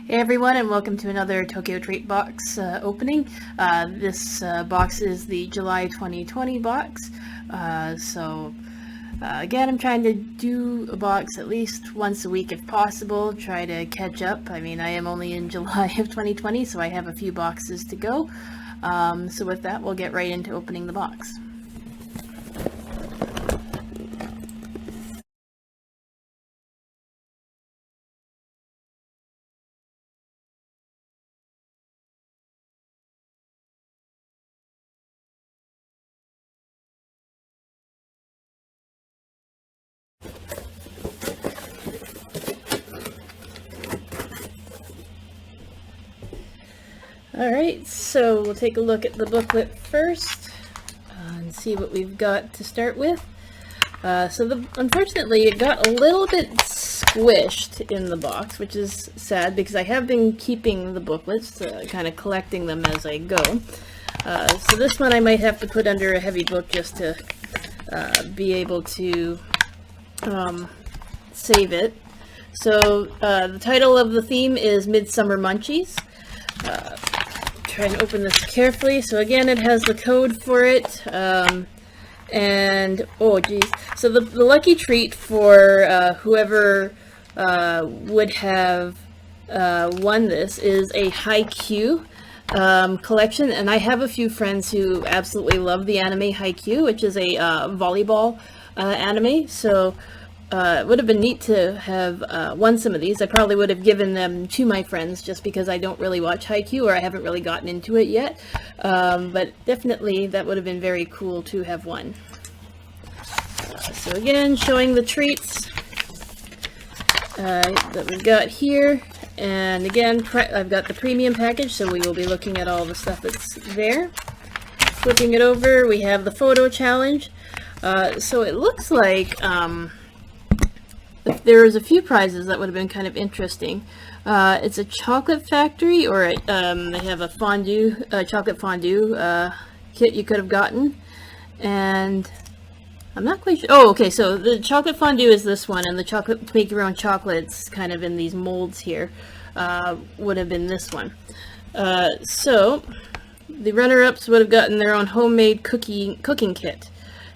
Hey everyone, and welcome to another Tokyo Treat box opening. This box is the July 2020 box. Again, I'm trying to do a box at least once a week if possible, try to catch up. I mean, I am only in July of 2020, so I have a few boxes to go. So with that, we'll get right into opening the box. Alright, so we'll take a look at the booklet first and see what we've got to start with. Unfortunately, it got a little bit squished in the box, which is sad because I have been keeping the booklets, kind of collecting them as I go. So this one I might have to put under a heavy book just to be able to save it. So the title of the theme is Midsummer Munchies. Try and open this carefully. So again, it has the code for it, and oh geez, so the lucky treat for whoever would have won this is a Haikyuu collection, and I have a few friends who absolutely love the anime Haikyuu, which is a volleyball anime. So it would have been neat to have won some of these. I probably would have given them to my friends just because I don't really watch Haikyuu, or I haven't really gotten into it yet. But definitely that would have been very cool to have won. So again, showing the treats that we've got here. And again, I've got the premium package, so we will be looking at all the stuff that's there. Flipping it over, we have the photo challenge. So it looks like there was a few prizes that would have been kind of interesting. It's a chocolate factory, or they have a fondue, chocolate fondue kit you could have gotten, and I'm not quite sure. Oh, okay, so the chocolate fondue is this one, and the chocolate make your own chocolates kind of in these molds here would have been this one. So the runner-ups would have gotten their own homemade cooking kit.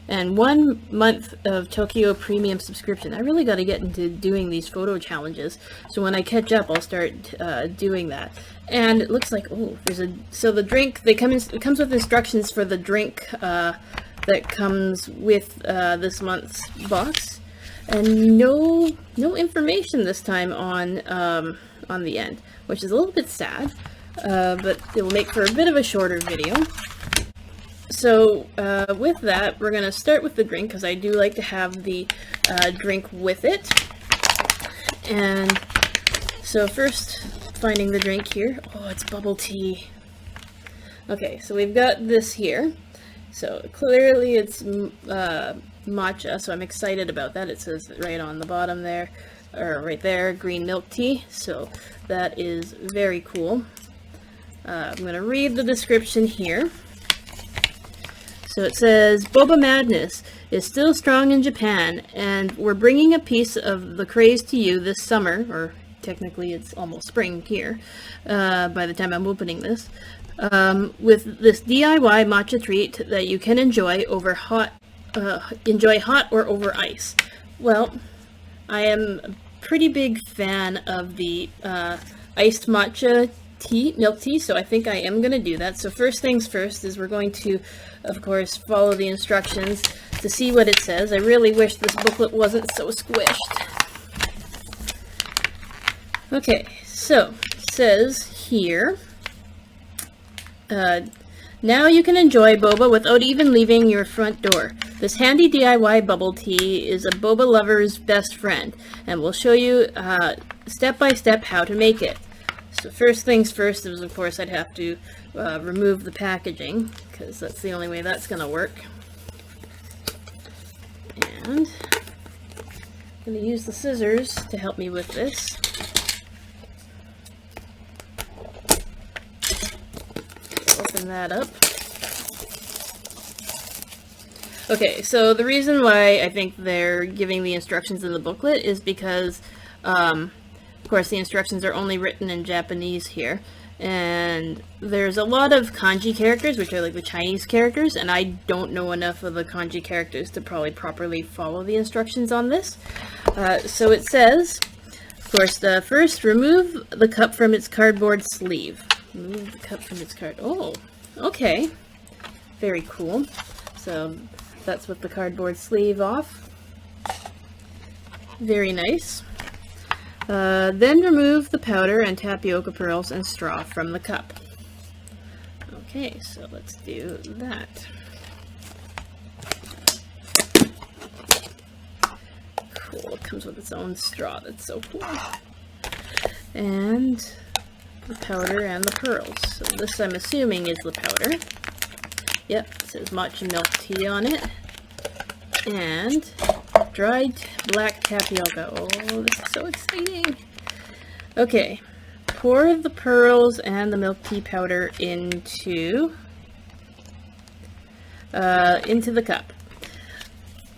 And 1 month of Tokyo Premium subscription. I really got to get into doing these photo challenges. So when I catch up, I'll start doing that. And it looks like, oh, so the drink, it comes with instructions for the drink that comes with this month's box. And no information this time on the end, which is a little bit sad, but it will make for a bit of a shorter video. So with that, we're going to start with the drink, because I do like to have the drink with it. And so first, finding the drink here. Oh, it's bubble tea. Okay, so we've got this here. So clearly it's matcha, so I'm excited about that. It says right on the bottom there, or right there, green milk tea. So that is very cool. I'm going to read the description here. So it says, Boba Madness is still strong in Japan, and we're bringing a piece of the craze to you this summer, or technically it's almost spring here, by the time I'm opening this, with this DIY matcha treat that you can enjoy hot or over ice. Well, I am a pretty big fan of the iced matcha milk tea, so I think I am going to do that. So first things first is we're going to, of course, follow the instructions to see what it says. I really wish this booklet wasn't so squished. Okay, so it says here, now you can enjoy boba without even leaving your front door. This handy DIY bubble tea is a boba lover's best friend, and we'll show you step by step how to make it. So first things first is, of course, I'd have to remove the packaging, because that's the only way that's going to work. And I'm going to use the scissors to help me with this. Open that up. Okay, so the reason why I think they're giving the instructions in the booklet is because course, the instructions are only written in Japanese here. And there's a lot of kanji characters, which are like the Chinese characters, and I don't know enough of the kanji characters to probably properly follow the instructions on this. So it says, of course, first, remove the cup from its cardboard sleeve. Remove the cup from its card. Oh, okay. Very cool. So that's with the cardboard sleeve off. Very nice. Then remove the powder and tapioca pearls and straw from the cup. Okay, so let's do that. Cool, it comes with its own straw. That's so cool. And the powder and the pearls. So this, I'm assuming, is the powder. Yep, it says matcha milk tea on it. And dried black tapioca. Oh, this is so exciting. Okay, pour the pearls and the milk tea powder into the cup.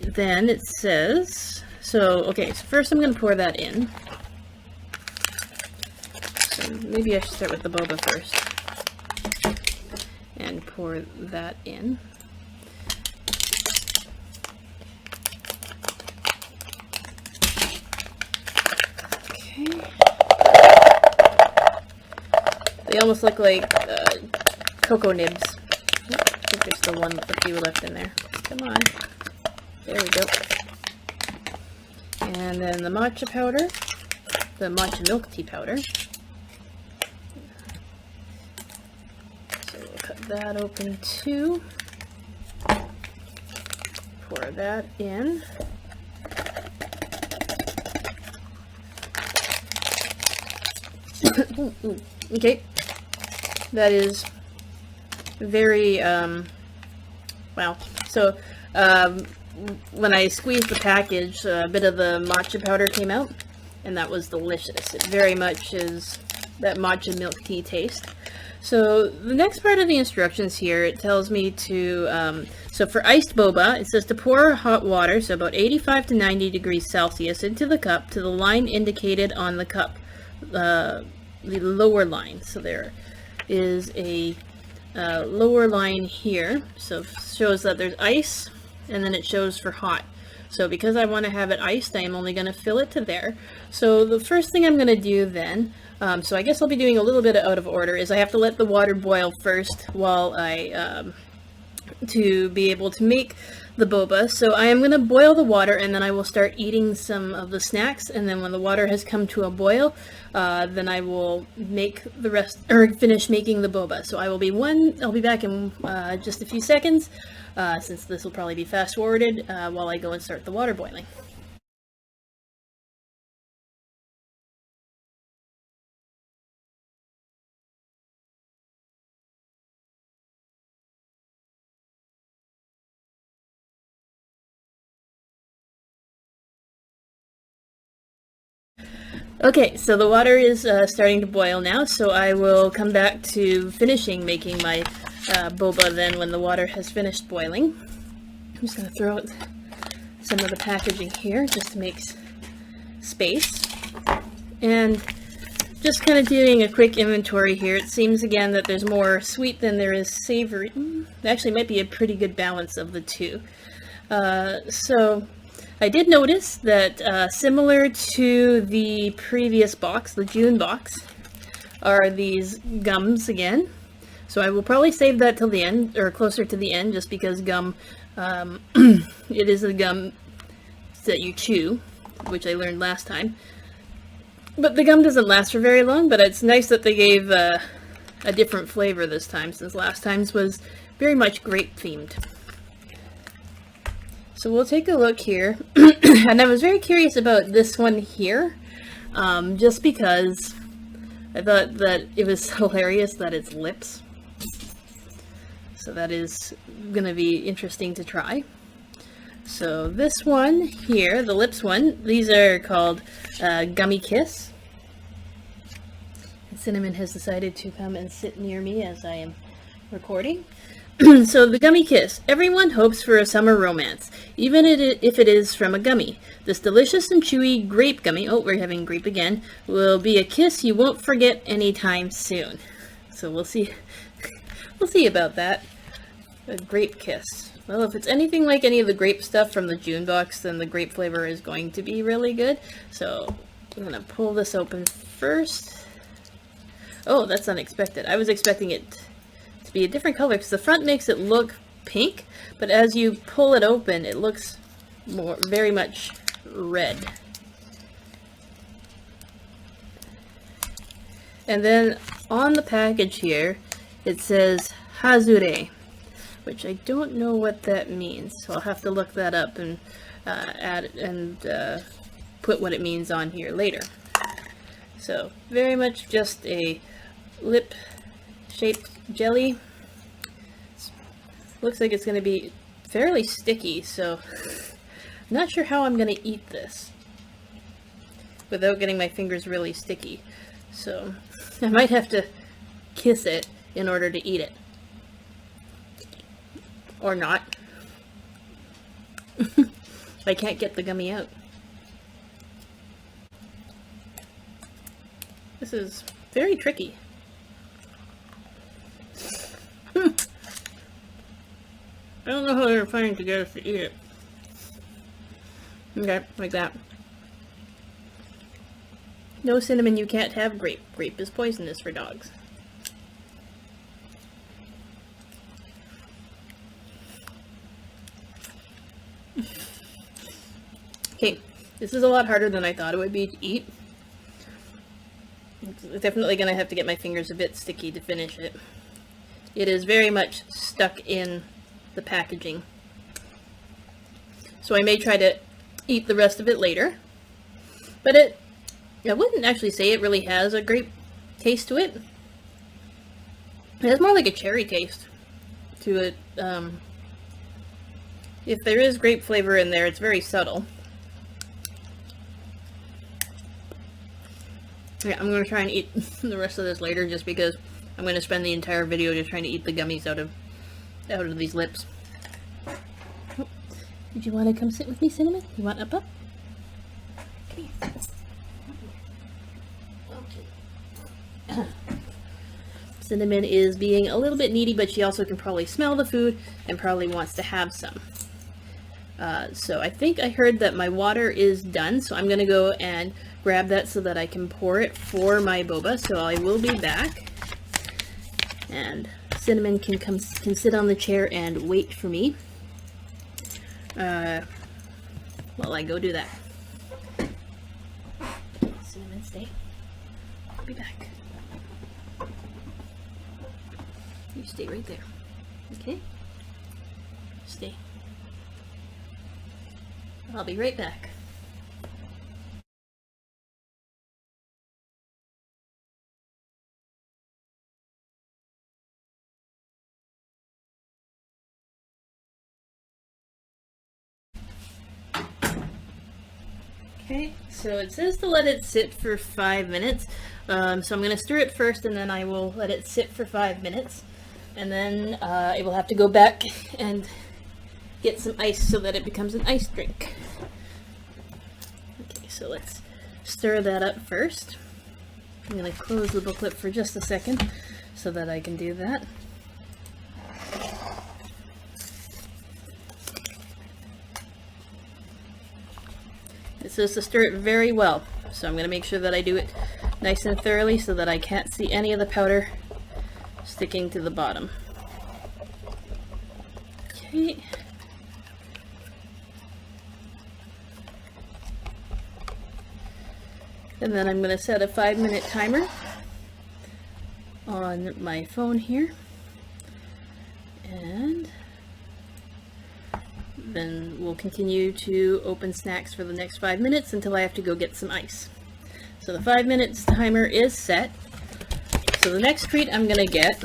Then it says, so first I'm going to pour that in. So maybe I should start with the boba first. And pour that in. They almost look like cocoa nibs. I think there's still a few left in there. Come on. There we go. And then the matcha powder. The matcha milk tea powder. So we'll cut that open too. Pour that in. Ooh. Okay, that is very, wow. So, when I squeezed the package, a bit of the matcha powder came out, and that was delicious. It very much is that matcha milk tea taste. So, the next part of the instructions here, it tells me to, so for iced boba, it says to pour hot water, so about 85 to 90 degrees Celsius, into the cup to the line indicated on the cup. The lower line. So there is a lower line here. So it shows that there's ice, and then it shows for hot. So because I want to have it iced, I'm only going to fill it to there. So the first thing I'm going to do then, so I guess I'll be doing a little bit out of order, is I have to let the water boil first while I, to be able to make the boba. So I am going to boil the water, and then I will start eating some of the snacks, and then when the water has come to a boil, then I will make the rest, or finish making the boba. So I'll be back in just a few seconds, since this will probably be fast forwarded, while I go and start the water boiling. Okay, so the water is starting to boil now, so I will come back to finishing making my boba then when the water has finished boiling. I'm just going to throw out some of the packaging here just to make space. And just kind of doing a quick inventory here, it seems again that there's more sweet than there is savory. It actually might be a pretty good balance of the two. So I did notice that similar to the previous box, the June box, are these gums again. So I will probably save that till the end, or closer to the end, just because gum, it is a gum that you chew, which I learned last time. But the gum doesn't last for very long, but it's nice that they gave a different flavor this time, since last time's was very much grape themed. So we'll take a look here, and I was very curious about this one here, just because I thought that it was hilarious that it's lips. So that is going to be interesting to try. So this one here, the lips one, these are called Gummy Kiss. And Cinnamon has decided to come and sit near me as I am recording. So the Gummy Kiss. Everyone hopes for a summer romance, even if it is from a gummy. This delicious and chewy grape gummy, oh, we're having grape again, will be a kiss you won't forget anytime soon. So we'll see. We'll see about that. A grape kiss. Well, if it's anything like any of the grape stuff from the June box, then the grape flavor is going to be really good. So I'm going to pull this open first. Oh, that's unexpected. I was expecting it to be a different color because the front makes it look pink, but as you pull it open, it looks very much red. And then on the package here, it says Hazure, which I don't know what that means, so I'll have to look that up and put what it means on here later. So very much just a lip-shaped jelly. Looks like it's going to be fairly sticky, so I'm not sure how I'm going to eat this without getting my fingers really sticky. So I might have to kiss it in order to eat it. Or not. I can't get the gummy out. This is very tricky. I don't know how they're planning to get us to eat it. Okay, like that. No cinnamon, you can't have grape. Grape is poisonous for dogs. Okay, this is a lot harder than I thought it would be to eat. It's definitely going to have to get my fingers a bit sticky to finish it. It is very much stuck in the packaging. So I may try to eat the rest of it later. But I wouldn't actually say it really has a grape taste to it. It has more like a cherry taste to it. If there is grape flavor in there, it's very subtle. Yeah, I'm going to try and eat the rest of this later just because I'm going to spend the entire video just trying to eat the gummies out of these lips. Oh, did you want to come sit with me, Cinnamon? You want up? Okay. Okay. Cinnamon is being a little bit needy, but she also can probably smell the food and probably wants to have some. So I think I heard that my water is done, so I'm going to go and grab that so that I can pour it for my boba. So I will be back. And Cinnamon can sit on the chair and wait for me while I go do that. Cinnamon, stay. I'll be back. You stay right there. Okay? Stay. I'll be right back. Okay, so it says to let it sit for 5 minutes. So I'm going to stir it first and then I will let it sit for 5 minutes. And then I will have to go back and get some ice so that it becomes an ice drink. Okay, so let's stir that up first. I'm going to close the booklet for just a second so that I can do that. It says to stir it very well, so I'm going to make sure that I do it nice and thoroughly so that I can't see any of the powder sticking to the bottom. Okay. And then I'm going to set a 5-minute timer on my phone here. And then we'll continue to open snacks for the next 5 minutes until I have to go get some ice. So the 5 minutes timer is set. So the next treat I'm going to get,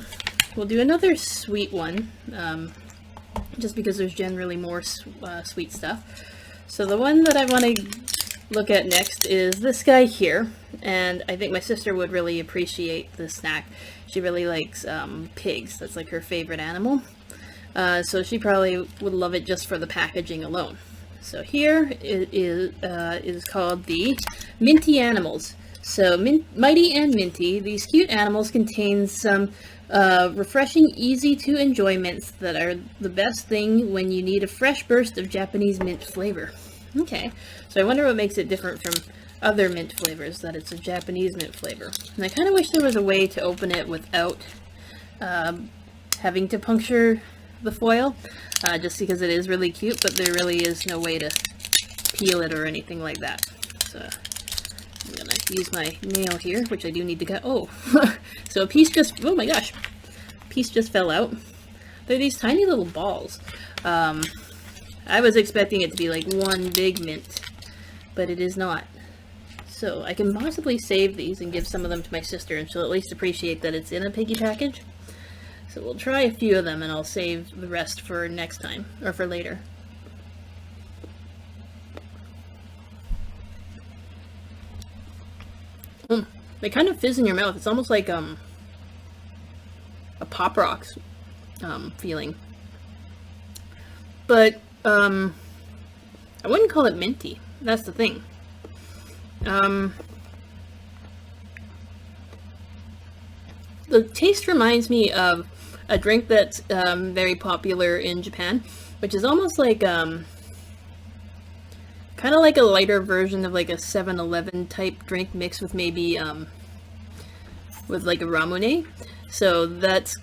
we'll do another sweet one, just because there's generally more sweet stuff. So the one that I want to look at next is this guy here, and I think my sister would really appreciate this snack. She really likes pigs. That's like her favorite animal. So she probably would love it just for the packaging alone. So here it is called the Minty Animals. So Mighty and Minty, these cute animals contain some refreshing, easy to enjoy mints that are the best thing when you need a fresh burst of Japanese mint flavor. Okay, so I wonder what makes it different from other mint flavors, that it's a Japanese mint flavor. And I kind of wish there was a way to open it without having to puncture the foil, just because it is really cute, but there really is no way to peel it or anything like that. So I'm gonna use my nail here, which I do need to cut. Oh, so a piece just, oh my gosh, a piece just fell out. They're these tiny little balls. I was expecting it to be like one big mint, but it is not. So I can possibly save these and give some of them to my sister, and she'll at least appreciate that it's in a piggy package. So we'll try a few of them, and I'll save the rest for next time, or for later. They kind of fizz in your mouth. It's almost like a Pop Rocks feeling. But I wouldn't call it minty. That's the thing. The taste reminds me of a drink that's very popular in Japan, which is almost like kind of like a lighter version of like a 7-Eleven type drink mixed with maybe with like a ramune. So that's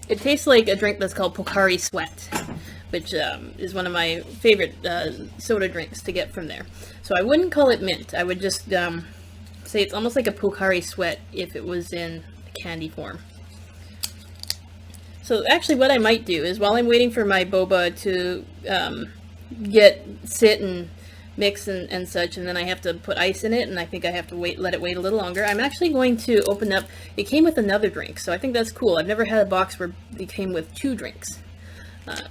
it tastes like a drink that's called Pocari Sweat, which is one of my favorite soda drinks to get from there. So I wouldn't call it mint. I would just say it's almost like a Pocari Sweat if it was in candy form. So actually what I might do is, while I'm waiting for my boba to sit and mix and such, and then I have to put ice in it, and I think I have to let it wait a little longer, I'm actually going to open up, it came with another drink, so I think that's cool. I've never had a box where it came with 2 drinks.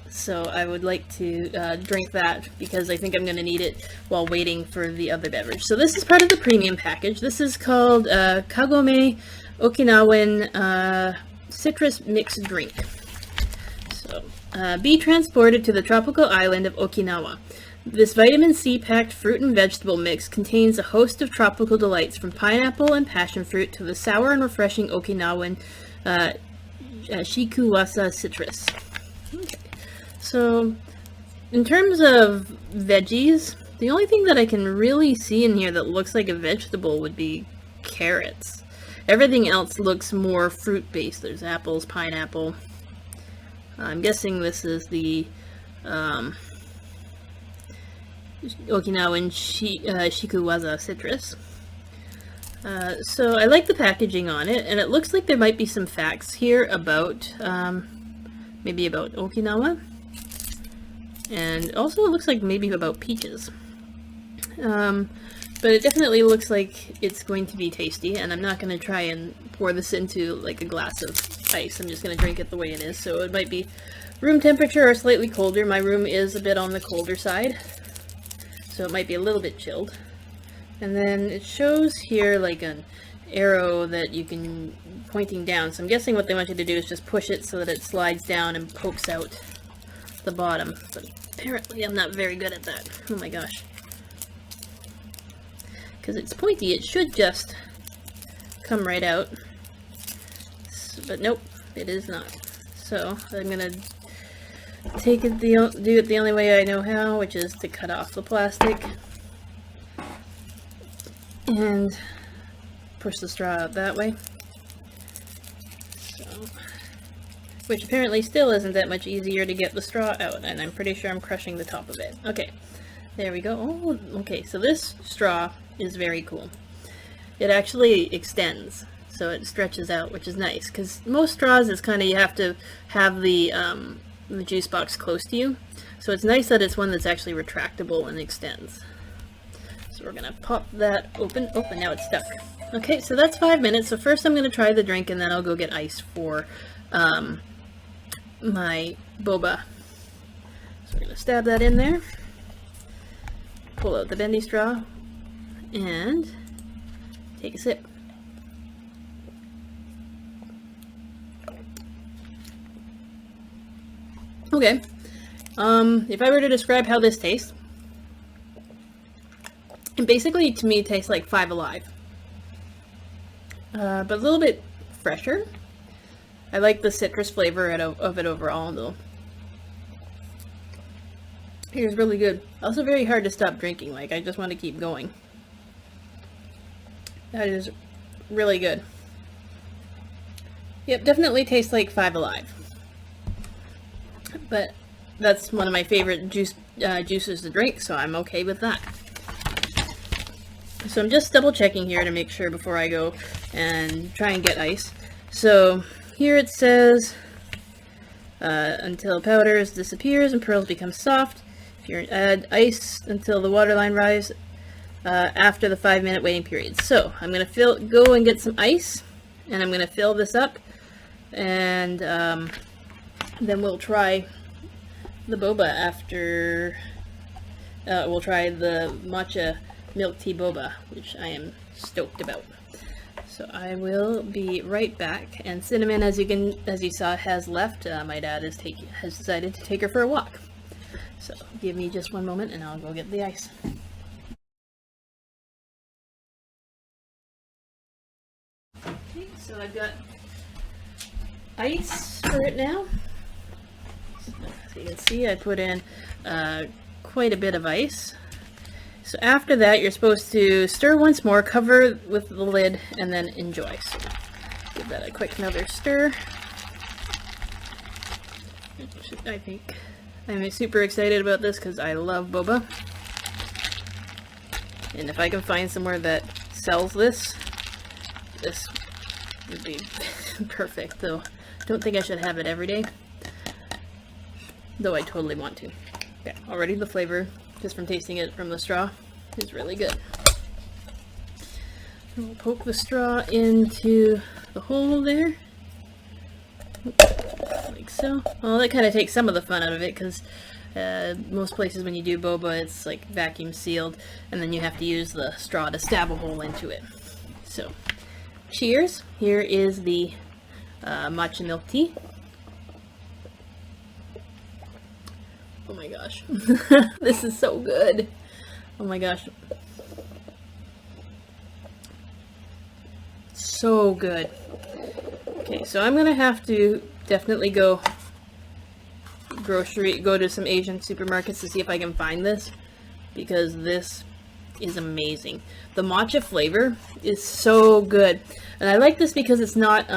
So I would like to drink that, because I think I'm going to need it while waiting for the other beverage. So this is part of the premium package. This is called Kagome Okinawan Citrus Mixed Drink. So, be transported to the tropical island of Okinawa. This vitamin C-packed fruit and vegetable mix contains a host of tropical delights, from pineapple and passion fruit to the sour and refreshing Okinawan Shikuwasa citrus. Okay. So, in terms of veggies, the only thing that I can really see in here that looks like a vegetable would be carrots. Everything else looks more fruit-based. There's apples, pineapple. I'm guessing this is the Okinawan Shikuwasa citrus. So I like the packaging on it, and it looks like there might be some facts here about maybe about Okinawa, and also it looks like maybe about peaches. But it definitely looks like it's going to be tasty, and I'm not going to try and pour this into like a glass of ice. I'm just going to drink it the way it is. So it might be room temperature or slightly colder. My room is a bit on the colder side, so it might be a little bit chilled. And then it shows here like an arrow that you can pointing down. So I'm guessing what they want you to do is just push it so that it slides down and pokes out the bottom. But apparently I'm not very good at that. Oh my gosh. Because it's pointy, it should just come right out. But nope, it is not. So I'm gonna do it the only way I know how, which is to cut off the plastic and push the straw out that way. So, which apparently still isn't that much easier to get the straw out, and I'm pretty sure I'm crushing the top of it. Okay, there we go. Oh, okay, so this straw is very cool. It actually extends, so it stretches out, which is nice, because most straws is kind of, you have to have the juice box close to you, so it's nice that it's one that's actually retractable and extends. So we're gonna pop that open. Oh, and now it's stuck. Okay, so that's 5 minutes. So first I'm gonna try the drink, and then I'll go get ice for my boba. So we're gonna stab that in there, pull out the bendy straw, and take a sip. Okay. If I were to describe how this tastes, it basically, to me, tastes like Five Alive. But a little bit fresher. I like the citrus flavor of it overall, though. It's really good. Also very hard to stop drinking. Like, I just want to keep going. That is really good. Yep, definitely tastes like Five Alive. But that's one of my favorite juices to drink, so I'm okay with that. So I'm just double checking here to make sure before I go and try and get ice. So here it says, until powders disappears and pearls become soft. If you add ice until the waterline rise after the 5-minute waiting period. So I'm going to go and get some ice, and I'm going to fill this up, and then we'll try the boba after. We'll try the matcha milk tea boba, which I am stoked about. So I will be right back. And Cinnamon, as you saw, has left. My dad has decided to take her for a walk. So give me just one moment, and I'll go get the ice. Okay, so I've got ice for it now. So as you can see, I put in quite a bit of ice. So after that, you're supposed to stir once more, cover with the lid, and then enjoy. So give that a quick another stir. I think I'm super excited about this because I love boba. And if I can find somewhere that sells this would be perfect. Though don't think I should have it every day. Though I totally want to. Okay, already the flavor, just from tasting it from the straw, is really good. We'll poke the straw into the hole there. Like so. Well, that kind of takes some of the fun out of it, because most places when you do boba, it's like vacuum sealed, and then you have to use the straw to stab a hole into it. So, cheers. Here is the matcha milk tea. Oh my gosh. This is so good. Oh my gosh. So good. Okay, so I'm gonna have to definitely go to some Asian supermarkets to see if I can find this, because this is amazing. The matcha flavor is so good, and I like this because it's not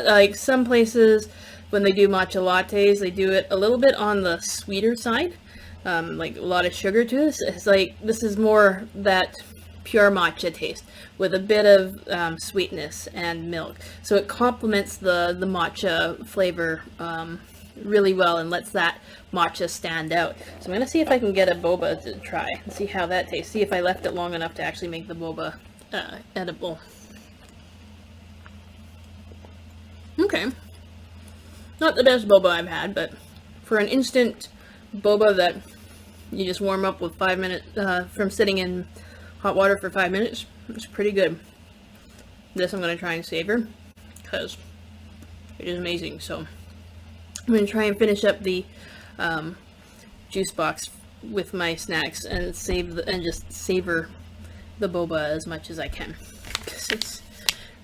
like some places when they do matcha lattes, they do it a little bit on the sweeter side, like a lot of sugar to this. It's like this is more that pure matcha taste with a bit of sweetness and milk, so it complements the matcha flavor really well and lets that matcha stand out. So I'm gonna see if I can get a boba to try and see how that tastes, see if I left it long enough to actually make the boba edible. Okay, not the best boba I've had, but for an instant boba that you just warm up with 5 minutes from sitting in hot water for 5 minutes, it's pretty good. This I'm going to try and savor because it is amazing. So I'm going to try and finish up the juice box with my snacks and just savor the boba as much as I can, because it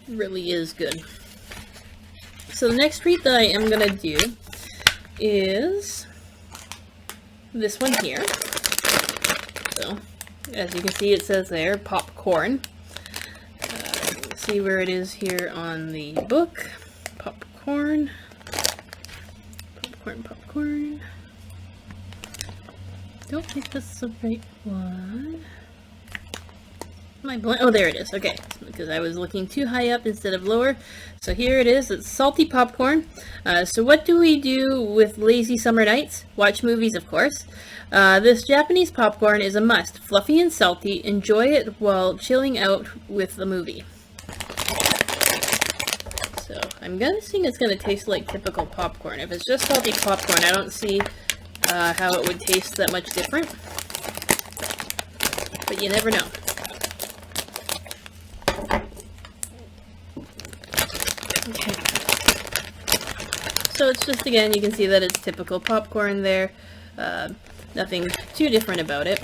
really is good. So the next treat that I am going to do is this one here. So as you can see, it says there, popcorn. See where it is here on the book. Popcorn. Popcorn. Don't think that's the right one. Oh, there it is. Okay, because I was looking too high up instead of lower. So here it is. It's salty popcorn. So what do we do with lazy summer nights? Watch movies, of course. This Japanese popcorn is a must. Fluffy and salty. Enjoy it while chilling out with the movie. So I'm guessing it's going to taste like typical popcorn. If it's just salty popcorn, I don't see how it would taste that much different. But you never know. Okay. So it's just, again, you can see that it's typical popcorn there. Nothing too different about it.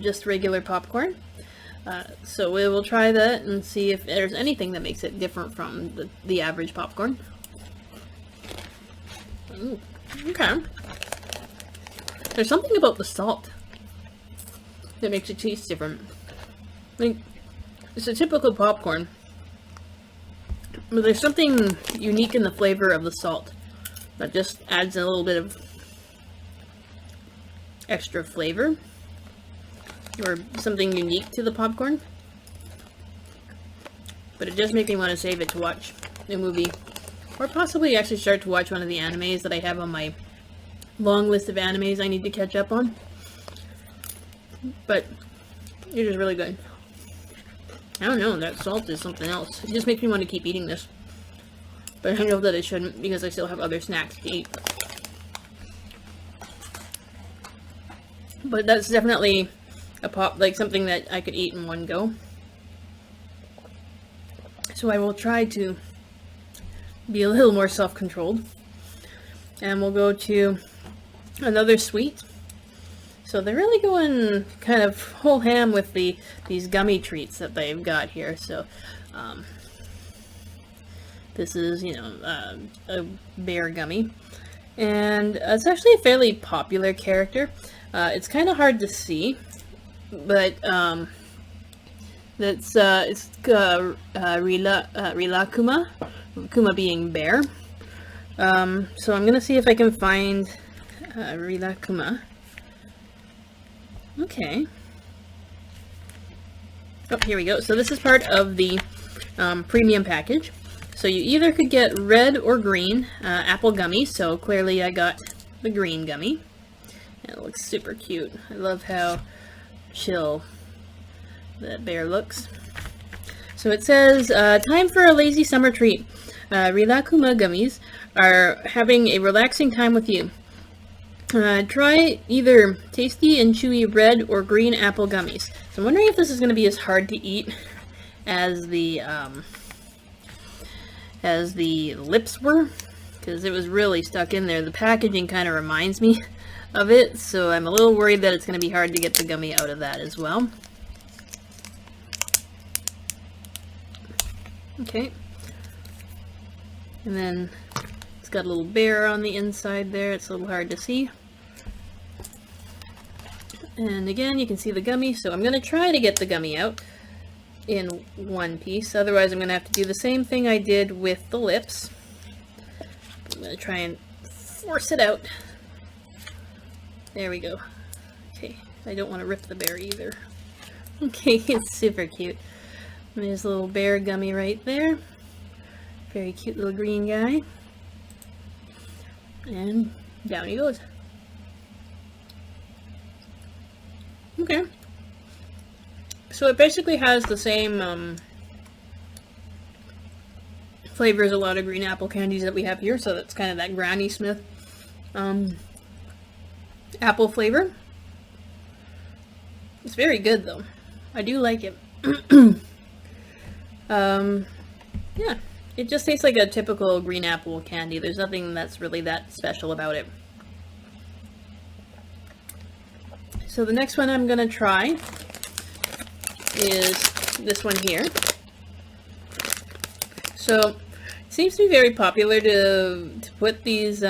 Just regular popcorn. So we will try that and see if there's anything that makes it different from the average popcorn. Ooh, okay. There's something about the salt that makes it taste different. Like, it's a typical popcorn, but there's something unique in the flavor of the salt that just adds a little bit of extra flavor, or something unique to the popcorn. But it does make me want to save it to watch a movie, or possibly actually start to watch one of the animes that I have on my long list of animes I need to catch up on. But it is really good. I don't know, that salt is something else. It just makes me want to keep eating this. But I know that I shouldn't, because I still have other snacks to eat. But that's definitely like something that I could eat in one go. So I will try to be a little more self-controlled. And we'll go to another sweet. So they're really going kind of whole ham with these gummy treats that they've got here. So this is, you know, a bear gummy. And it's actually a fairly popular character. It's kind of hard to see, but it's Rilakuma, Kuma being bear. So I'm gonna see if I can find Rilakuma. Okay. Oh, here we go. So this is part of the premium package. So you either could get red or green apple gummy. So clearly I got the green gummy. It looks super cute. I love how chill that bear looks. So it says, time for a lazy summer treat. Rilakuma gummies are having a relaxing time with you. Try either tasty and chewy red or green apple gummies. So I'm wondering if this is going to be as hard to eat as the lips were, because it was really stuck in there. The packaging kind of reminds me of it, so I'm a little worried that it's going to be hard to get the gummy out of that as well. Okay. And then it's got a little bear on the inside there. It's a little hard to see. And again, you can see the gummy, so I'm going to try to get the gummy out in one piece. Otherwise, I'm going to have to do the same thing I did with the lips. I'm going to try and force it out. There we go. Okay, I don't want to rip the bear either. Okay, it's super cute. And there's a little bear gummy right there. Very cute little green guy. And down he goes. Okay. So it basically has the same flavor as a lot of green apple candies that we have here. So that's kind of that Granny Smith apple flavor. It's very good though. I do like it. Yeah, it just tastes like a typical green apple candy. There's nothing that's really that special about it. So the next one I'm gonna try is this one here. So it seems to be very popular to put these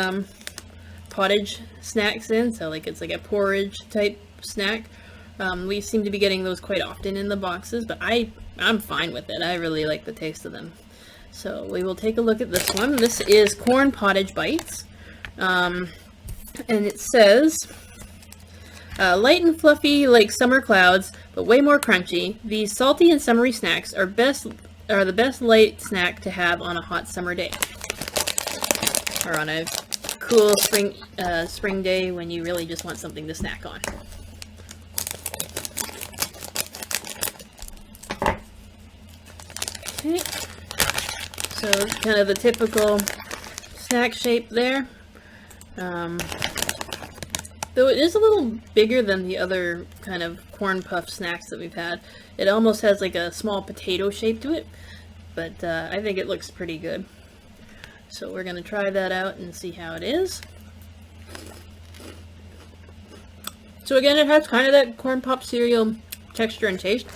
pottage snacks in. So like it's like a porridge type snack. We seem to be getting those quite often in the boxes, but I'm fine with it. I really like the taste of them. So we will take a look at this one. This is corn Pottage Bites. And it says, light and fluffy like summer clouds, but way more crunchy. These salty and summery snacks are the best light snack to have on a hot summer day. Or on a cool spring day when you really just want something to snack on. Okay, so kind of the typical snack shape there. Though it is a little bigger than the other kind of corn puff snacks that we've had. It almost has like a small potato shape to it, but I think it looks pretty good. So we're going to try that out and see how it is. So again, it has kind of that corn pop cereal texture and taste,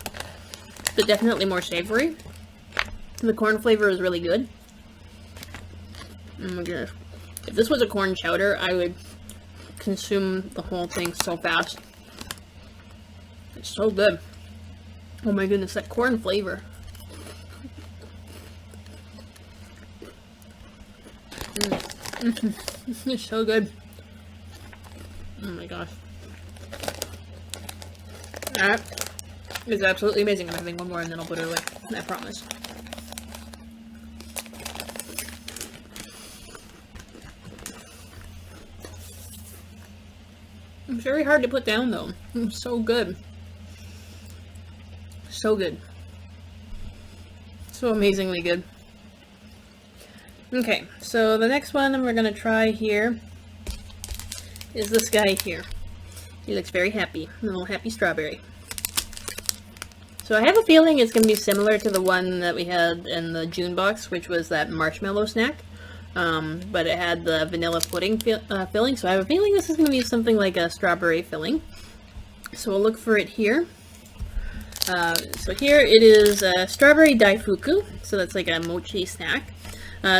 but definitely more savory. The corn flavor is really good. Oh my goodness. If this was a corn chowder, I would consume the whole thing so fast. It's so good. Oh my goodness, that corn flavor. It's so good. Oh my gosh. That is absolutely amazing. I'm having one more and then I'll put it away. I promise. It's very hard to put down though. It's so good. So good. So amazingly good. Okay, so the next one we're going to try here is this guy here. He looks very happy. A little happy strawberry. So I have a feeling it's going to be similar to the one that we had in the June box, which was that marshmallow snack. But it had the vanilla pudding filling, so I have a feeling this is going to be something like a strawberry filling. So we'll look for it here. So here it is strawberry Daifuku, so that's like a mochi snack.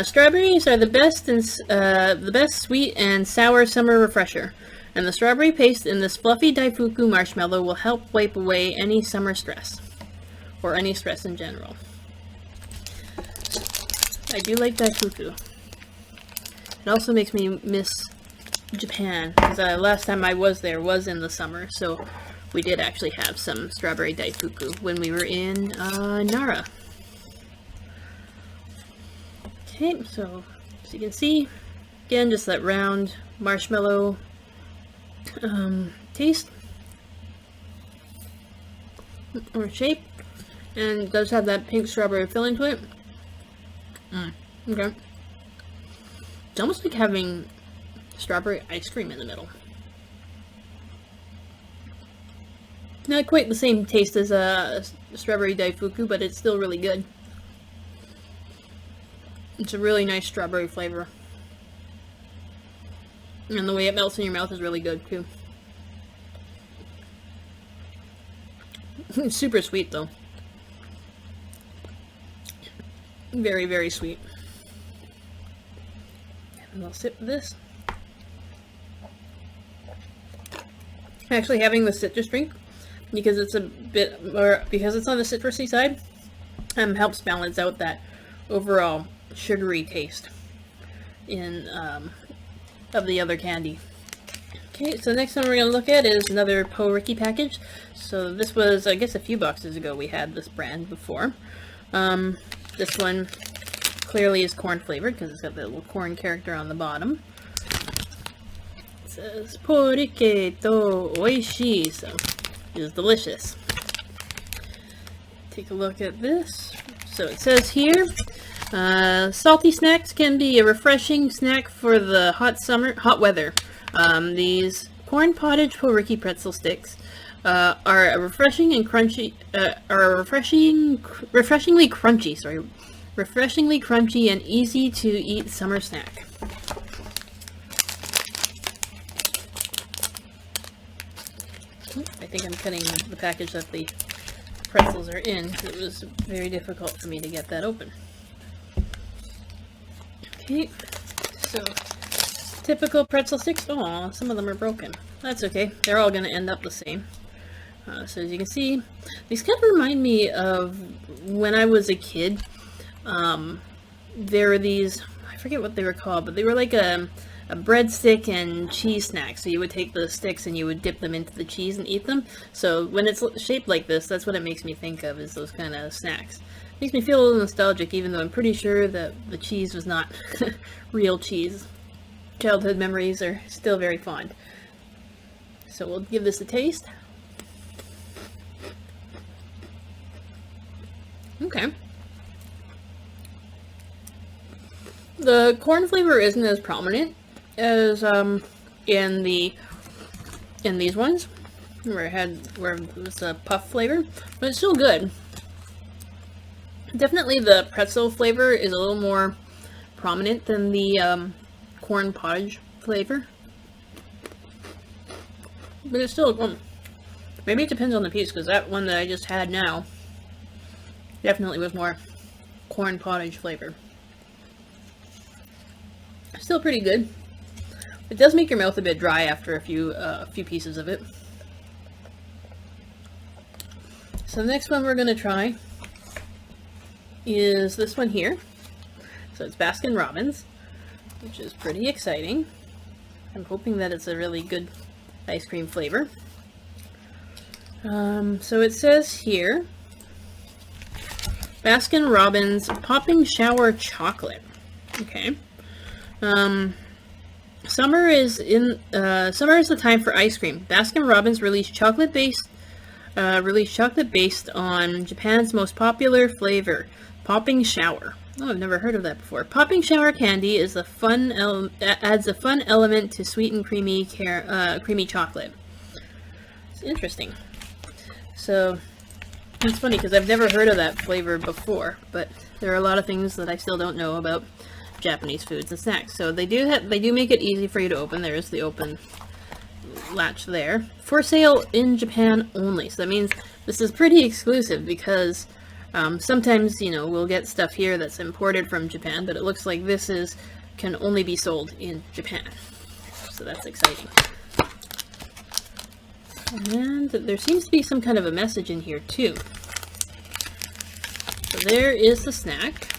Strawberries are the best sweet and sour summer refresher, and the strawberry paste in this fluffy Daifuku marshmallow will help wipe away any summer stress, or any stress in general. I do like Daifuku. It also makes me miss Japan, because last time I was there was in the summer, so we did actually have some strawberry Daifuku when we were in Nara. Okay, so as you can see, again, just that round marshmallow taste or shape, and it does have that pink strawberry filling to it. Okay. It's almost like having strawberry ice cream in the middle. Not quite the same taste as a strawberry Daifuku, but it's still really good. It's a really nice strawberry flavor. And the way it melts in your mouth is really good, too. It's super sweet, though. Very, very sweet. And I'll sip this. Actually, having the citrus drink, because it's a bit, or because it's on the citrusy side, helps balance out that overall sugary taste in of the other candy. Okay, so the next one we're going to look at is another Poriki package. So this was, I guess, a few boxes ago we had this brand before. This one clearly is corn flavored because it's got the little corn character on the bottom. It says Poriki to oishii, so it is delicious. Take a look at this. So it says here, salty snacks can be a refreshing snack for the hot weather. These corn pottage Poriki pretzel sticks are a refreshingly crunchy and easy to eat summer snack. I think I'm cutting the package that the pretzels are in because it was very difficult for me to get that open. Okay, so typical pretzel sticks. Oh, some of them are broken. That's okay. They're all going to end up the same. So as you can see, these kind of remind me of when I was a kid. There were these, I forget what they were called, but they were like a breadstick and cheese snack. So you would take the sticks and you would dip them into the cheese and eat them. So when it's shaped like this, that's what it makes me think of, is those kind of snacks. Makes me feel a little nostalgic, even though I'm pretty sure that the cheese was not real cheese. Childhood memories are still very fond. So we'll give this a taste. Okay. The corn flavor isn't as prominent as in these ones, where it was a puff flavor, but it's still good. Definitely the pretzel flavor is a little more prominent than the corn pottage flavor. But it's still, maybe it depends on the piece, because that one that I just had now definitely was more corn pottage flavor. Still pretty good. It does make your mouth a bit dry after a few pieces of it. So the next one we're going to try is this one here. So it's Baskin Robbins, which is pretty exciting. I'm hoping that it's a really good ice cream flavor. So it says here, Baskin Robbins Popping Shower Chocolate. Okay. Summer is the time for ice cream. Baskin Robbins released chocolate based on Japan's most popular flavor, Popping Shower. Oh, I've never heard of that before. Popping Shower candy is adds a fun element to sweet and creamy chocolate. It's interesting. So it's funny because I've never heard of that flavor before, but there are a lot of things that I still don't know about Japanese foods and snacks. So they do make it easy for you to open. There's the open latch there. For sale in Japan only. So that means this is pretty exclusive, because sometimes, you know, we'll get stuff here that's imported from Japan, but it looks like this can only be sold in Japan. So that's exciting. And there seems to be some kind of a message in here too. So there is the snack.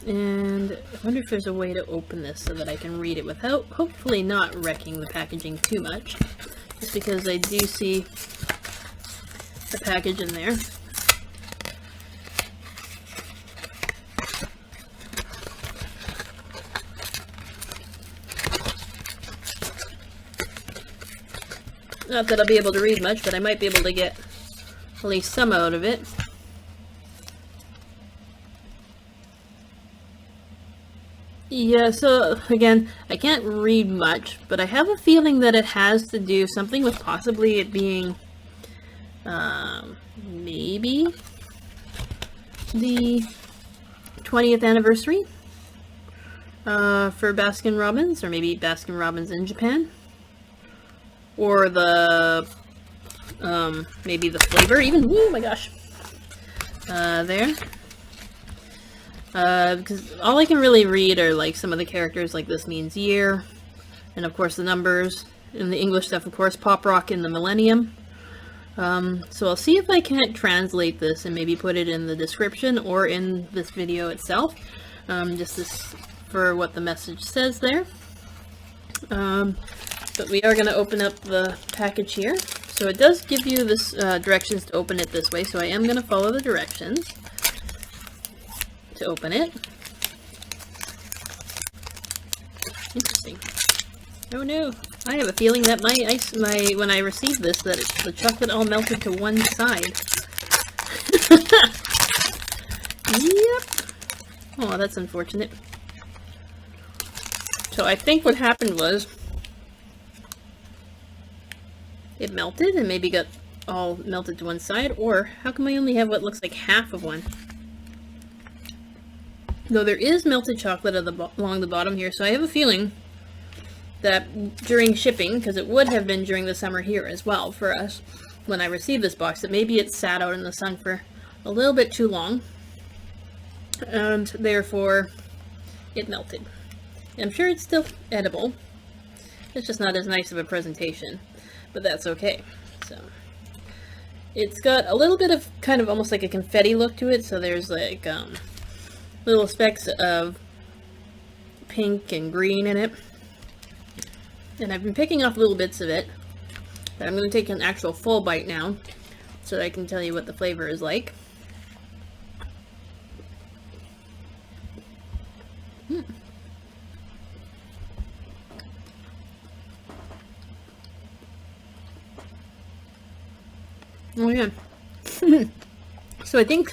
And I wonder if there's a way to open this so that I can read it without hopefully not wrecking the packaging too much. Just because I do see the package in there. Not that I'll be able to read much, but I might be able to get at least some out of it. Yeah, so again, I can't read much, but I have a feeling that it has to do something with possibly it being maybe the 20th anniversary for Baskin Robbins, or maybe Baskin Robbins in Japan, or the maybe the flavor even. Oh my gosh, there. Because all I can really read are like some of the characters, like this means year, and of course the numbers, and the English stuff, of course, pop rock in the millennium. So I'll see if I can't translate this and maybe put it in the description or in this video itself, just for what the message says there. But we are going to open up the package here. So it does give you this directions to open it this way, so I am going to follow the directions to open it. Interesting. Oh no, I have a feeling that when I received this, that the chocolate all melted to one side. Yep. Oh, that's unfortunate. So I think what happened was it melted and maybe got all melted to one side, or how come I only have what looks like half of one? Though there is melted chocolate along the bottom here, so I have a feeling that during shipping, because it would have been during the summer here as well for us when I received this box, that maybe it sat out in the sun for a little bit too long, and therefore it melted. I'm sure it's still edible. It's just not as nice of a presentation, but that's okay. So it's got a little bit of kind of almost like a confetti look to it, so there's like little specks of pink and green in it, and I've been picking off little bits of it, but I'm going to take an actual full bite now so that I can tell you what the flavor is like. Oh yeah. So I think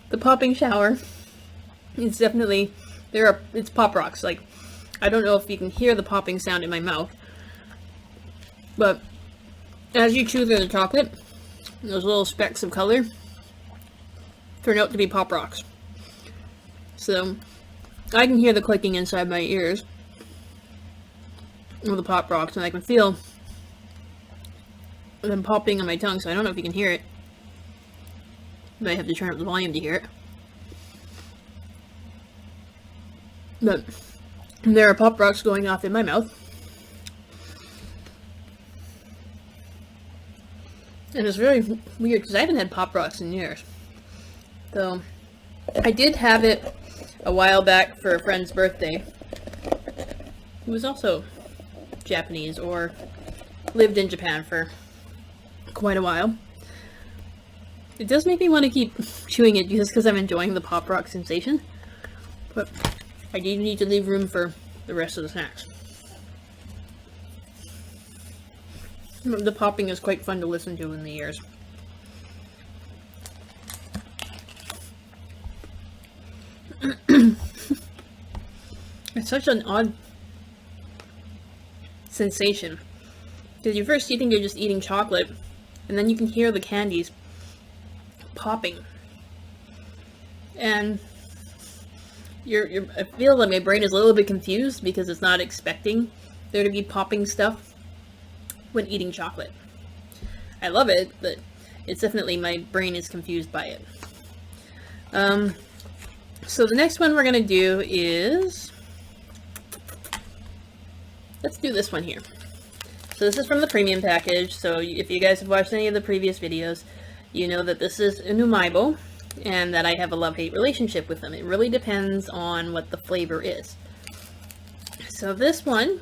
the popping shower is definitely, it's pop rocks. Like, I don't know if you can hear the popping sound in my mouth, but as you chew through the chocolate, those little specks of color turned out to be Pop Rocks. So, I can hear the clicking inside my ears of the Pop Rocks, and I can feel them popping on my tongue, so I don't know if you can hear it. But I have to turn up the volume to hear it. But there are Pop Rocks going off in my mouth. And it's very weird, because I haven't had Pop Rocks in years. So, I did have it a while back for a friend's birthday, who was also Japanese, or lived in Japan for quite a while. It does make me want to keep chewing it, just because I'm enjoying the Pop Rock sensation. But I do need to leave room for the rest of the snacks. The popping is quite fun to listen to in the ears. It's such an odd sensation. Because you think you're just eating chocolate, and then you can hear the candies popping. And I feel like my brain is a little bit confused because it's not expecting there to be popping stuff when eating chocolate. I love it, but it's definitely, my brain is confused by it. So the next one we're going to do is, let's do this one here. So this is from the premium package, so if you guys have watched any of the previous videos, you know that this is an Omaibo, and that I have a love-hate relationship with them. It really depends on what the flavor is. So this one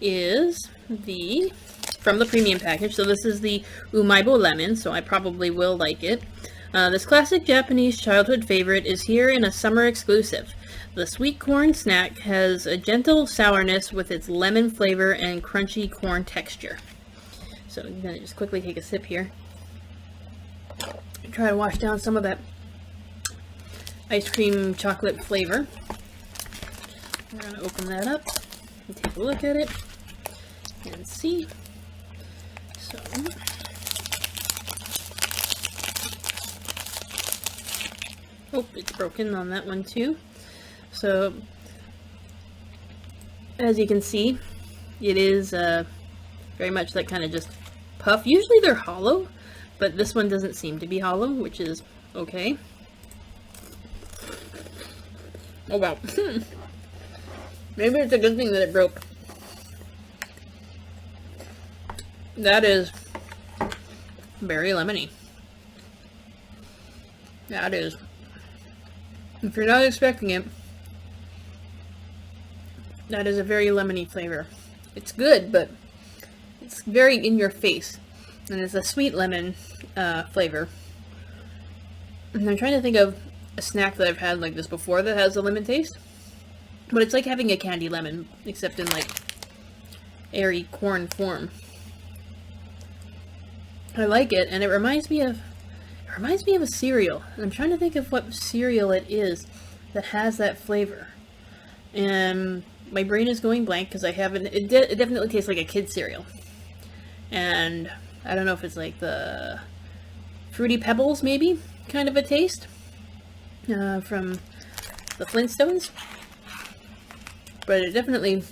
is from the premium package. So this is the Omaibo Lemon, so I probably will like it. This classic Japanese childhood favorite is here in a summer exclusive. The sweet corn snack has a gentle sourness with its lemon flavor and crunchy corn texture. So I'm going to just quickly take a sip here. Try to wash down some of that ice cream chocolate flavor. We're going to open that up and take a look at it and see. So, oh, it's broken on that one too. So, as you can see, it is very much that kind of just puff. Usually they're hollow, but this one doesn't seem to be hollow, which is okay. Oh wow. Maybe it's a good thing that it broke. That is very lemony. That is. If you're not expecting it, that is a very lemony flavor. It's good, but it's very in your face. And it's a sweet lemon flavor. And I'm trying to think of a snack that I've had like this before that has a lemon taste. But it's like having a candy lemon, except in like airy corn form. I like it, and it reminds me of a cereal. I'm trying to think of what cereal it is that has that flavor. And my brain is going blank because I haven't. It definitely tastes like a kid cereal. And I don't know if it's like the Fruity Pebbles, maybe, kind of a taste from the Flintstones. But it definitely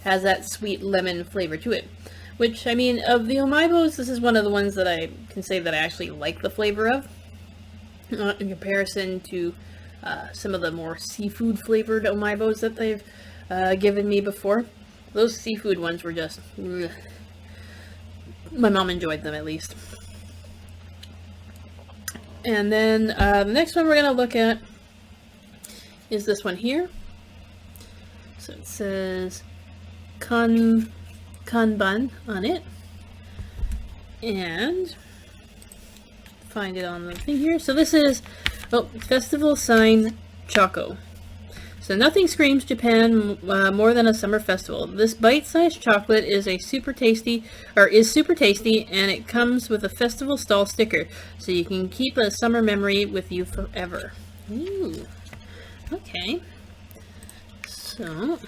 has that sweet lemon flavor to it. Which, I mean, of the Omaibos, this is one of the ones that I can say that I actually like the flavor of. In comparison to some of the more seafood flavored Omaibos that they've given me before. Those seafood ones were just... ugh. My mom enjoyed them, at least. And then the next one we're going to look at is this one here. So it says Kanban on it. And find it on the thing here. So this is Festival Sign Choco. So nothing screams Japan more than a summer festival. This bite-sized chocolate is super tasty, and it comes with a festival stall sticker, so you can keep a summer memory with you forever. Ooh. Okay. So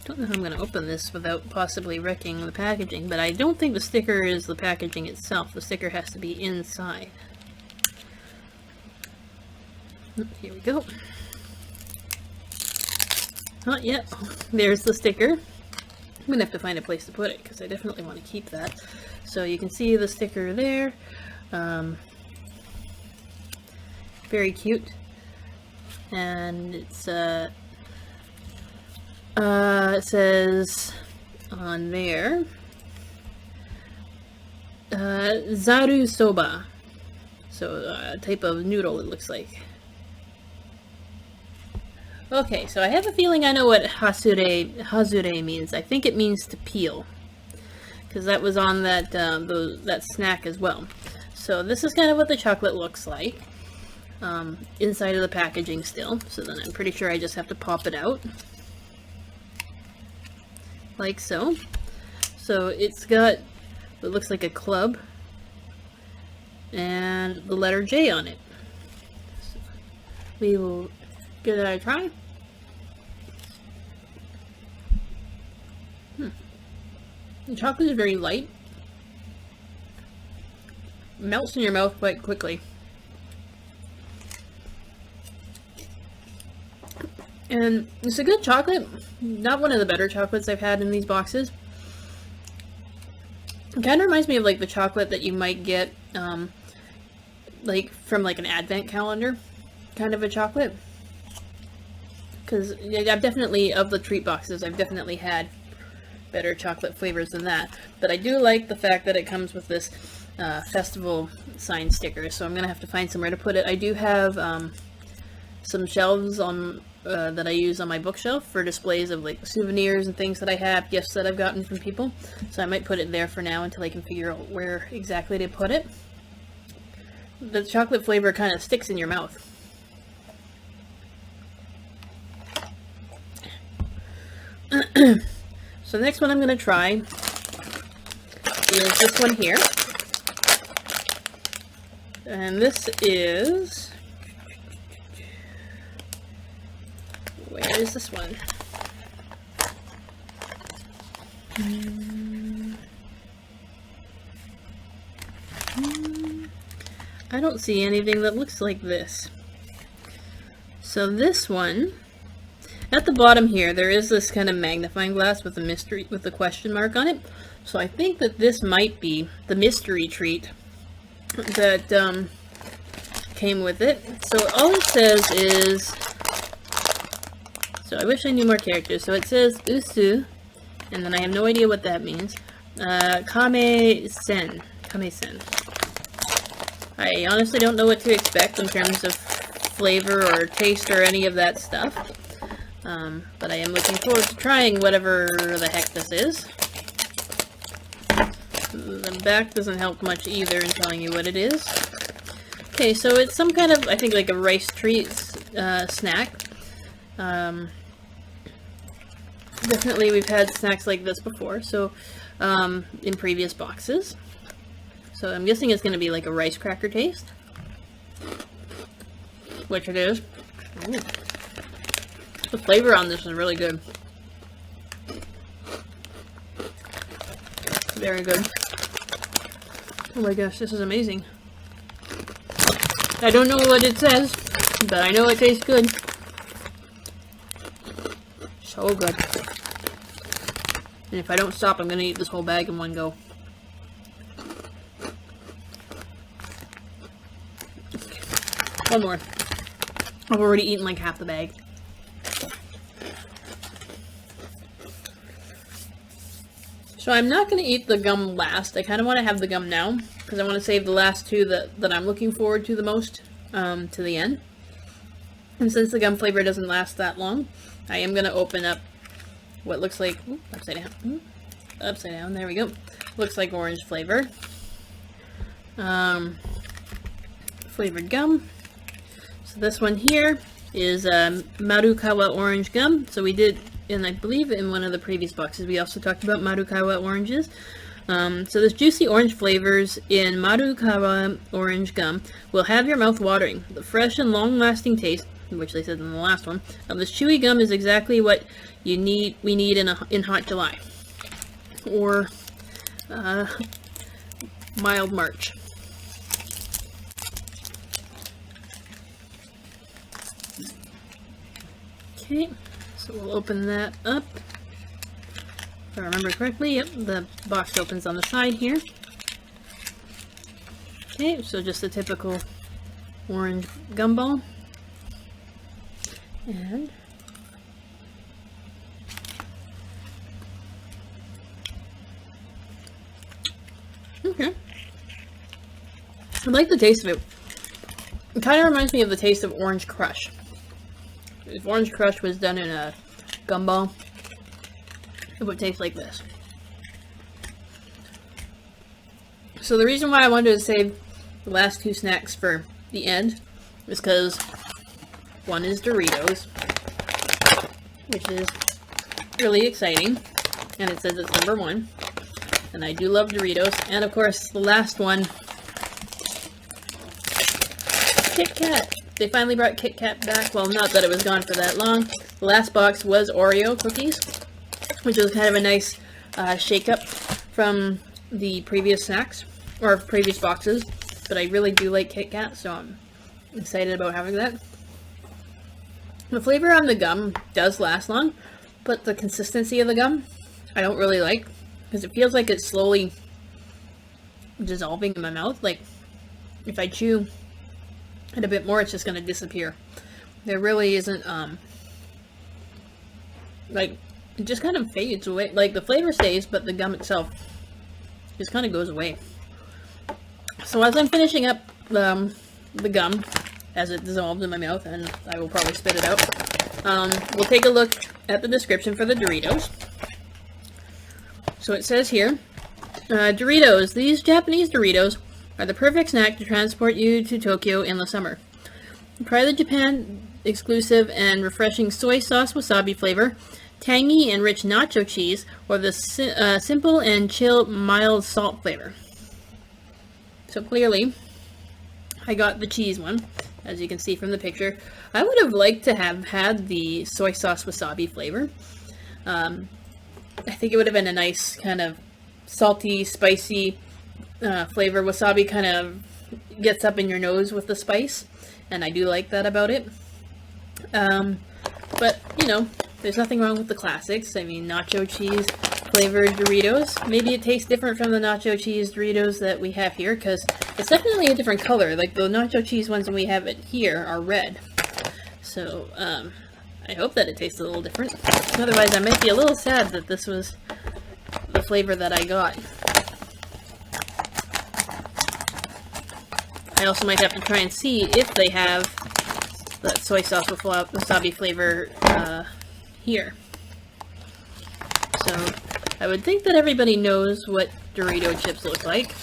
Don't know how I'm going to open this without possibly wrecking the packaging, but I don't think the sticker is the packaging itself. The sticker has to be inside. Here we go. Oh, yeah, there's the sticker. I'm going to have to find a place to put it because I definitely want to keep that. So you can see the sticker there. Very cute. And it's it says on there zaru soba, so a type of noodle it looks like. Okay, so I have a feeling I know what hazure means. I think it means to peel, because that was on that that snack as well. So this is kind of what the chocolate looks like. Inside of the packaging still, so then I'm pretty sure I just have to pop it out like so. So it's got what looks like a club and the letter J on it. So we will give it a try. The chocolate is very light, melts in your mouth quite quickly. And it's a good chocolate, not one of the better chocolates I've had in these boxes. It kind of reminds me of like the chocolate that you might get like from like an advent calendar kind of a chocolate. Because I've definitely, of the treat boxes, I've definitely had better chocolate flavors than that. But I do like the fact that it comes with this festival sign sticker, so I'm going to have to find somewhere to put it. I do have some shelves on that I use on my bookshelf for displays of like souvenirs and things that I have, gifts that I've gotten from people. So I might put it there for now until I can figure out where exactly to put it. The chocolate flavor kind of sticks in your mouth. So the next one I'm going to try is this one here. And this is... where is this one? I don't see anything that looks like this. So this one, at the bottom here, there is this kind of magnifying glass with a mystery, with a question mark on it. So I think that this might be the mystery treat that came with it. So all it says is... so I wish I knew more characters. So it says usu, and then I have no idea what that means. Kame-sen. Kame-sen. I honestly don't know what to expect in terms of flavor or taste or any of that stuff. But I am looking forward to trying whatever the heck this is. The back doesn't help much either in telling you what it is. Okay, so it's some kind of, I think, like a rice treat snack. Definitely we've had snacks like this before, so in previous boxes. So I'm guessing it's going to be like a rice cracker taste. Which it is. Ooh. The flavor on this is really good. Very good. Oh my gosh, this is amazing. I don't know what it says, but I know it tastes good. So good. And if I don't stop, I'm gonna eat this whole bag in one go. One more. I've already eaten like half the bag. So I'm not going to eat the gum last. I kind of want to have the gum now, because I want to save the last two that I'm looking forward to the most to the end. And since the gum flavor doesn't last that long, I am going to open up what looks like... ooh, upside down. Ooh, upside down. There we go. Looks like orange flavor. Flavored gum. So this one here is Marukawa orange gum. So we did... and I believe in one of the previous boxes we also talked about Marukawa oranges. So this juicy orange flavors in Marukawa orange gum will have your mouth watering. The fresh and long-lasting taste which they said in the last one. This chewy gum is exactly what we need in hot July, or mild March. Okay, so we'll open that up. If I remember correctly, yep, the box opens on the side here. Okay, so just a typical orange gumball. And okay, I like the taste of it. It kind of reminds me of the taste of Orange Crush. If Orange Crush was done in a gumball, it would taste like this. So the reason why I wanted to save the last two snacks for the end is because one is Doritos, which is really exciting, and it says it's number 1, and I do love Doritos. And of course the last one, Kit Kat. They finally brought Kit Kat back. Well, not that it was gone for that long. The last box was Oreo cookies, which was kind of a nice shake-up from the previous snacks, or previous boxes. But I really do like Kit Kat, so I'm excited about having that. The flavor on the gum does last long, but the consistency of the gum I don't really like, because it feels like it's slowly dissolving in my mouth. Like, if I chew it a bit more, it's just going to disappear. There really isn't, like, it just kind of fades away. Like, the flavor stays, but the gum itself just kind of goes away. So as I'm finishing up the gum, as it dissolves in my mouth, and I will probably spit it out, we'll take a look at the description for the Doritos. So it says here, Doritos. These Japanese Doritos are the perfect snack to transport you to Tokyo in the summer. Try the Japan exclusive and refreshing soy sauce wasabi flavor, tangy and rich nacho cheese, or the simple and chill mild salt flavor. So clearly, I got the cheese one, as you can see from the picture. I would have liked to have had the soy sauce wasabi flavor. I think it would have been a nice kind of salty, spicy flavor. Wasabi kind of gets up in your nose with the spice, and I do like that about it. But, you know, there's nothing wrong with the classics. I mean, nacho cheese flavored Doritos. Maybe it tastes different from the nacho cheese Doritos that we have here, because it's definitely a different color. Like, the nacho cheese ones that we have it here are red. So, I hope that it tastes a little different. Otherwise, I might be a little sad that this was the flavor that I got. I also might have to try and see if they have that soy sauce with wasabi flavor here. So, I would think that everybody knows what Dorito chips look like.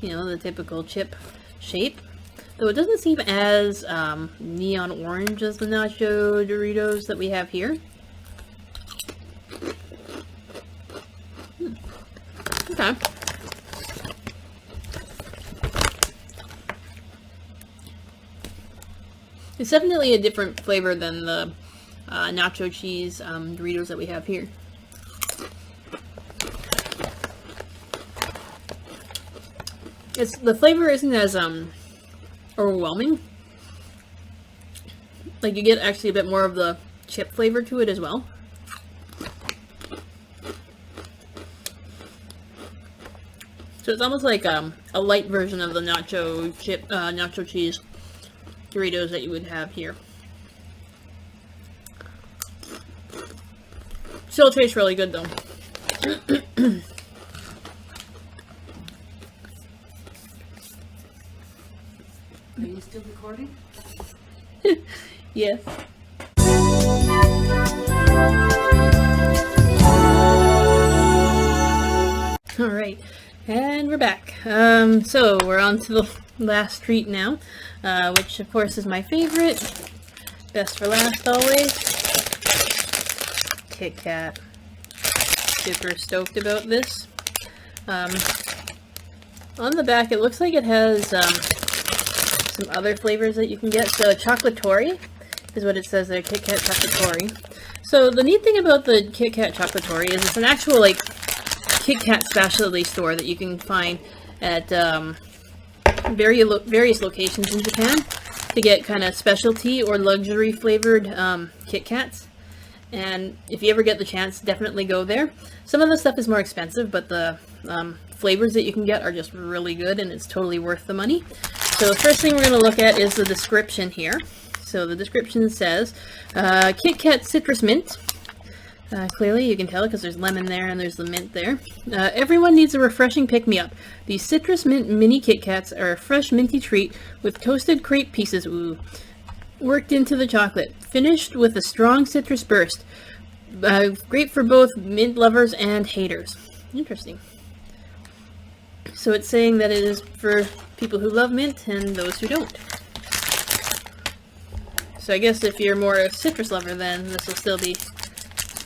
You know, the typical chip shape. Though it doesn't seem as neon orange as the nacho Doritos that we have here. Okay. It's definitely a different flavor than the nacho cheese Doritos that we have here. The flavor isn't as overwhelming. Like, you get actually a bit more of the chip flavor to it as well. So it's almost like a light version of the nacho cheese Doritos that you would have here. Still tastes really good though. Are you still recording? Yes. Alright, and we're back. So we're on to the last treat now, which of course is my favorite. Best for last always. Kit Kat. Super stoked about this. On the back it looks like it has some other flavors that you can get. So Chocolatory is what it says there, Kit Kat Chocolatory. So the neat thing about the Kit Kat Chocolatory is it's an actual like Kit Kat specialty store that you can find at various locations in Japan to get kind of specialty or luxury flavored Kit Kats. And if you ever get the chance, definitely go there. Some of the stuff is more expensive, but the flavors that you can get are just really good, and it's totally worth the money. So the first thing we're going to look at is the description here. So the description says, Kit Kat Citrus Mint. Clearly you can tell because there's lemon there and there's the mint there. Everyone needs a refreshing pick-me-up. These Citrus Mint Mini Kit Kats are a fresh minty treat with toasted crepe pieces, worked into the chocolate, finished with a strong citrus burst. Great for both mint lovers and haters. Interesting. So it's saying that it is for people who love mint and those who don't. So I guess if you're more a citrus lover, then this will still be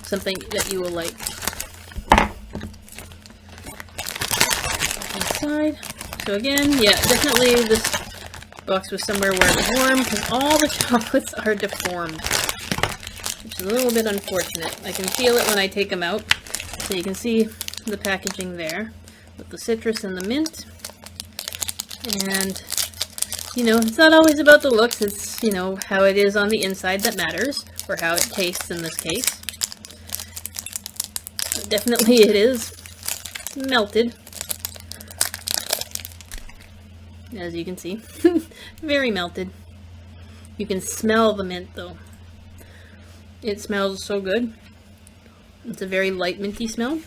something that you will like. Inside. So again, yeah, definitely this box was somewhere where it was warm because all the chocolates are deformed, which is a little bit unfortunate. I can feel it when I take them out. So you can see the packaging there with the citrus and the mint. And, you know, it's not always about the looks, it's, you know, how it is on the inside that matters, or how it tastes in this case. Definitely it is melted, as you can see. Very melted. You can smell the mint though. It smells so good. It's a very light minty smell.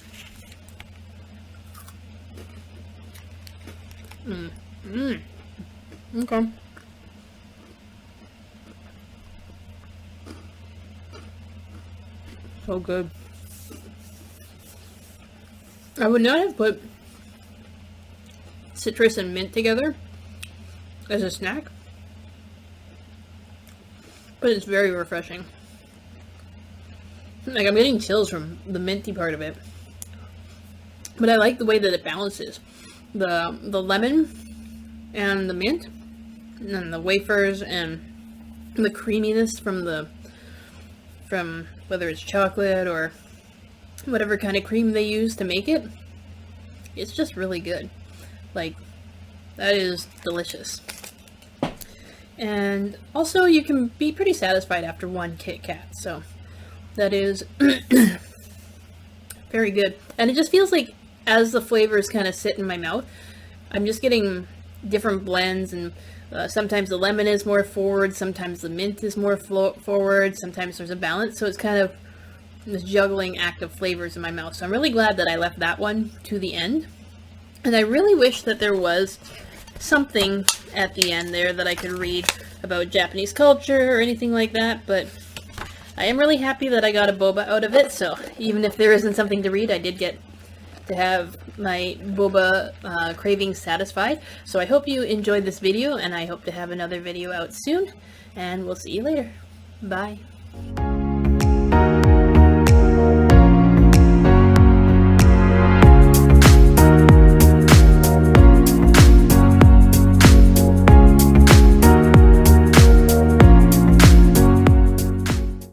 Okay. So good. I would not have put citrus and mint together as a snack, but it's very refreshing. Like, I'm getting chills from the minty part of it, but I like the way that it balances the lemon and the mint, and then the wafers and the creaminess from whether it's chocolate or whatever kind of cream they use to make it. It's just really good. Like, that is delicious. And also you can be pretty satisfied after one Kit Kat, so that is very good. And it just feels like as the flavors kind of sit in my mouth, I'm just getting different blends, and sometimes the lemon is more forward, sometimes the mint is more forward, sometimes there's a balance, so it's kind of this juggling act of flavors in my mouth. So I'm really glad that I left that one to the end. And I really wish that there was something at the end there that I could read about Japanese culture or anything like that, but I am really happy that I got a boba out of it. So even if there isn't something to read, I did get to have my boba cravings satisfied. So I hope you enjoyed this video, and I hope to have another video out soon, and we'll see you later. Bye.